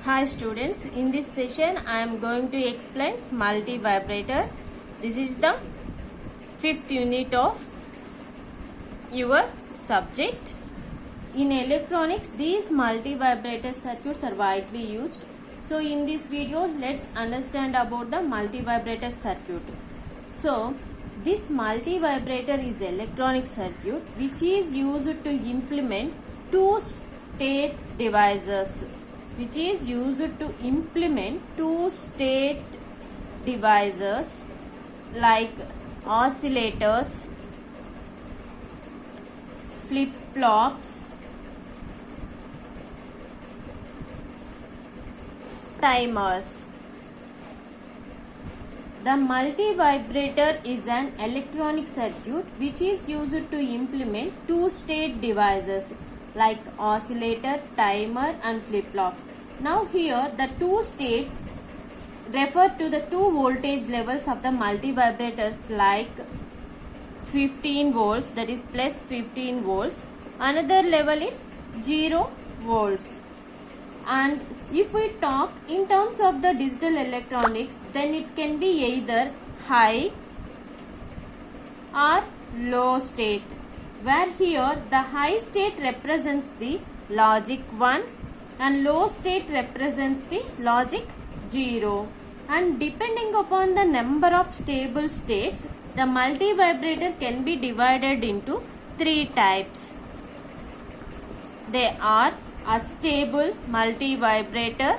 Hi students, in this session I am going to explain multi-vibrator. This is the 5th unit of your subject. In electronics, these multi-vibrator circuits are widely used. So in this video, let's understand about the multi-vibrator circuit. So this multi-vibrator is electronic circuit which is used to implement two-state devices. Which is used to implement two-state devices like oscillators, flip-flops, timers. The multi-vibrator is an electronic circuit which is used to implement two-state devices like oscillator, timer and flip-flop. Now here the two states refer to the two voltage levels of the multi-vibrators like 15 volts, that is plus 15 volts. Another level is 0 volts. And if we talk in terms of the digital electronics, then it can be either high or low state, where here the high state represents the logic 1 and low state represents the logic 0. And depending upon the number of stable states, the multi-vibrator can be divided into three types. They are astable multi-vibrator,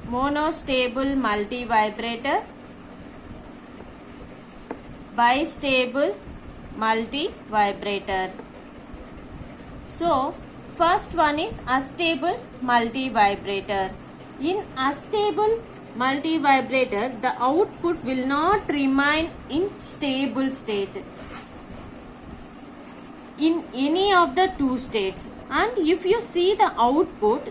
monostable multi-vibrator, bistable multi-vibrator. So first one is astable multi-vibrator. In astable multi-vibrator, the output will not remain in stable state in any of the two states. And if you see the output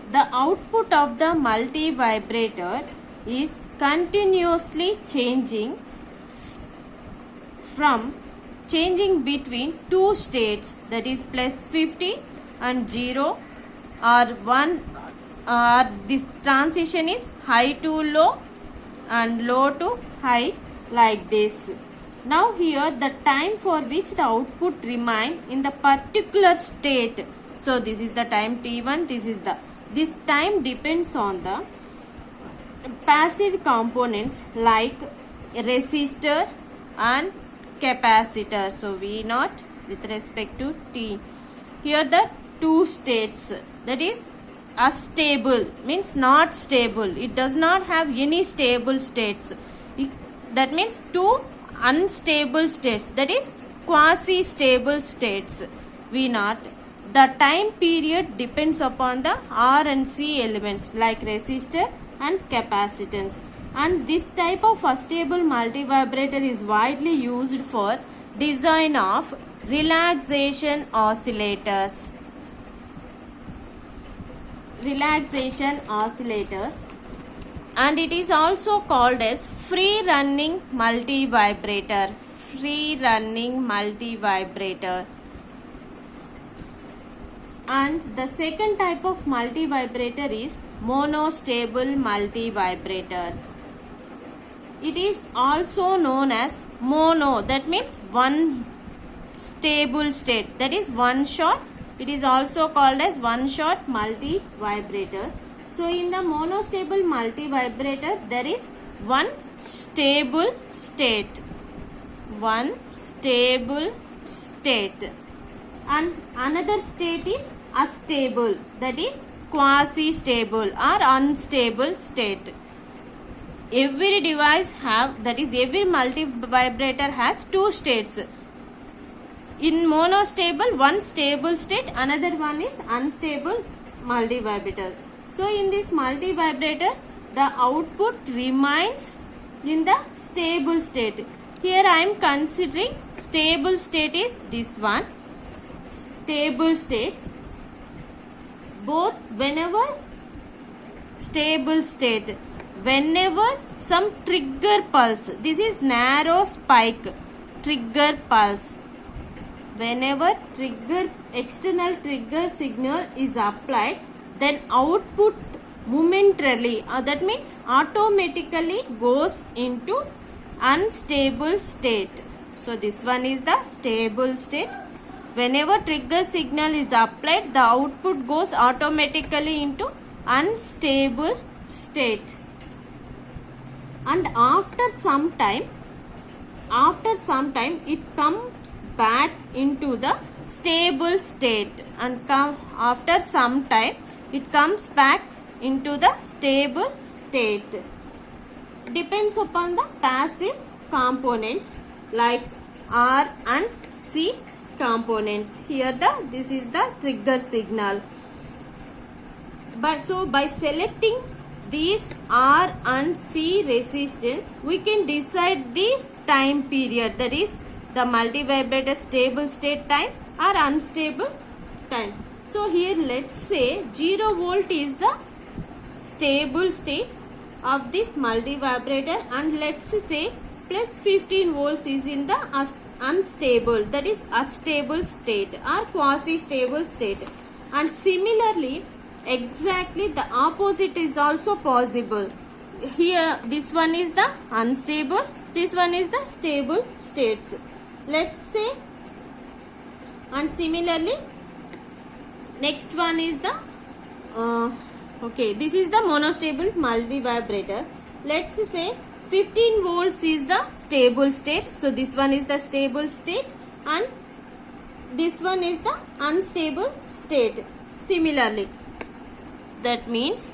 of the multi-vibrator is continuously changing between two states, that is plus 50 and 0 or 1, or this transition is high to low and low to high, like this. Now here the time for which the output remain in the particular state. So this is the time t1, this time depends on the passive components like resistor and capacitor. So V0 with respect to t. Here the two states, that is astable means not stable. It does not have any stable states. That means two unstable states, that is quasi-stable states. V0. The time period depends upon the R and C elements like resistor and capacitance. And this type of astable multi-vibrator is widely used for design of relaxation oscillators. And it is also called as free running multi-vibrator. And the second type of multi-vibrator is monostable multi-vibrator. It is also known as mono, that means one stable state, that is one shot. It is also called as one shot multi-vibrator. So in the monostable multi-vibrator, there is one stable state, and another state is astable, that is quasi-stable or unstable state. Every device have, that is every multi-vibrator has two states. In monostable, one stable state, another one is unstable multi-vibrator. So in this multi-vibrator, the output remains in the stable state. Here I am considering stable state is this one. Stable state. Both whenever stable state, whenever some trigger pulse, this is narrow spike trigger pulse, whenever external trigger signal is applied, then output momentarily, that means automatically goes into unstable state. So this one is the stable state. Whenever trigger signal is applied, the output goes automatically into unstable state. And after some time it comes back into the stable state, and after some time it comes back into the stable state. Depends upon the passive components like R and C components. Here this is the trigger signal. By selecting these R and C resistance, we can decide this time period, that is the multivibrator stable state time or unstable time. So here let's say 0 volt is the stable state of this multivibrator, and let's say plus 15 volts is in the unstable, that is astable state or quasi-stable state. And similarly, exactly the opposite is also possible. Here this one is the unstable, this one is the stable states, let's say. And similarly next one is the this is the monostable multivibrator. Let's say 15 volts is the stable state, so this one is the stable state and this one is the unstable state. Similarly, that means,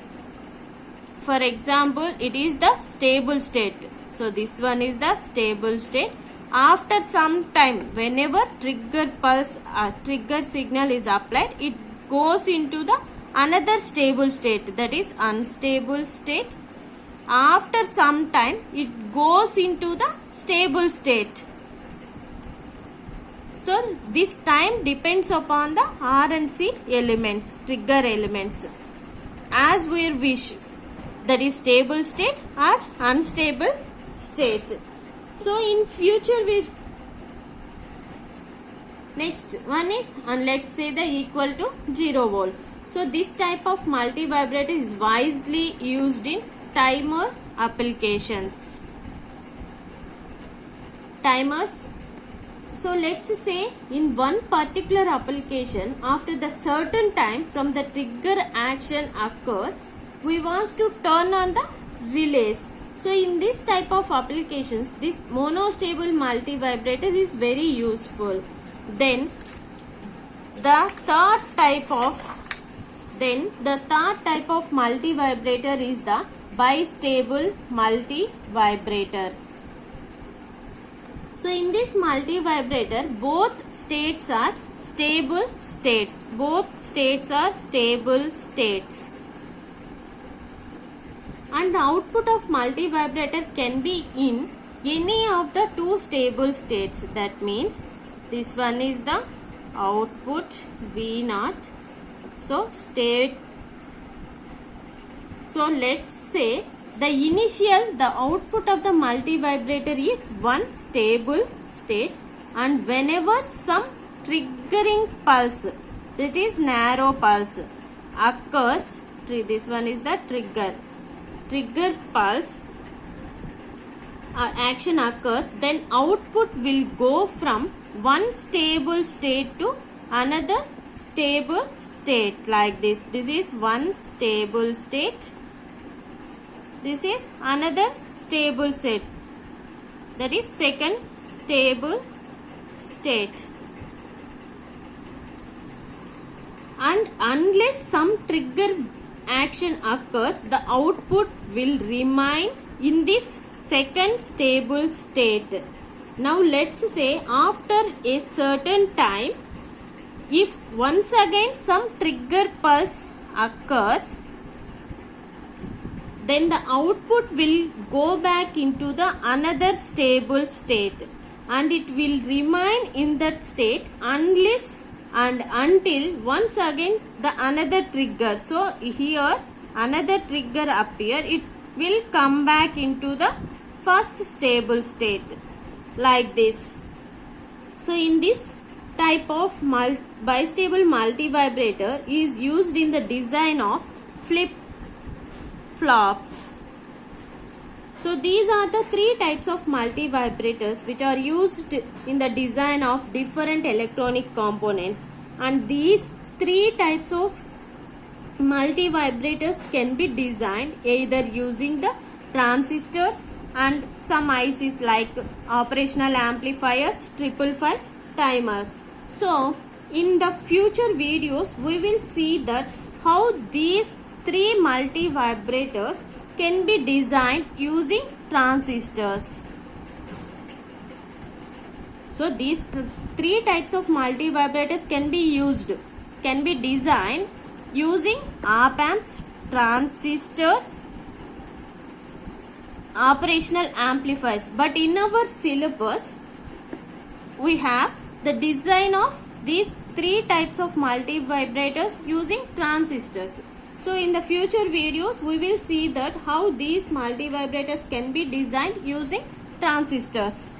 for example, it is the stable state, so this one is the stable state. After some time, whenever trigger signal is applied, it goes into the another stable state, that is unstable state. After some time it goes into the stable state. So this time depends upon the R and C elements, trigger elements, as we wish, that is stable state or unstable state. So in future next one is, and let's say the equal to 0 volts. So this type of multivibrator is widely used in timer applications. Timers. So let's say in one particular application, after the certain time from the trigger action occurs, we want to turn on the relays. So in this type of applications, this monostable multivibrator is very useful. Then the third type of multivibrator is the bistable multivibrator. So in this multivibrator, both states are stable states. And the output of multivibrator can be in any of the two stable states. That means this one is the output V0. So let's say the output of the multivibrator is one stable state, and whenever some triggering pulse, that is narrow pulse, occurs, this one is the trigger pulse action occurs, then output will go from one stable state to another stable state, like this. This is one stable state, this is another stable state, that is second stable state. And unless some trigger action occurs, the output will remain in this second stable state. Now let's say after a certain time, if once again some trigger pulse occurs, then the output will go back into the another stable state, and it will remain in that state unless and until once again the another trigger. So here another trigger appear, it will come back into the first stable state, like this. So in this type of bistable multivibrator is used in the design of flip-flops. So these are the three types of multivibrators which are used in the design of different electronic components, and these three types of multivibrators can be designed either using the transistors and some ICs like operational amplifiers, 555 timers. So in the future videos we will see that how these three multivibrators can be designed using transistors. So these three types of multivibrators can be designed using op amps, transistors, operational amplifiers. But in our syllabus we have the design of these three types of multivibrators using transistors. So in the future videos we will see that how these multivibrators can be designed using transistors.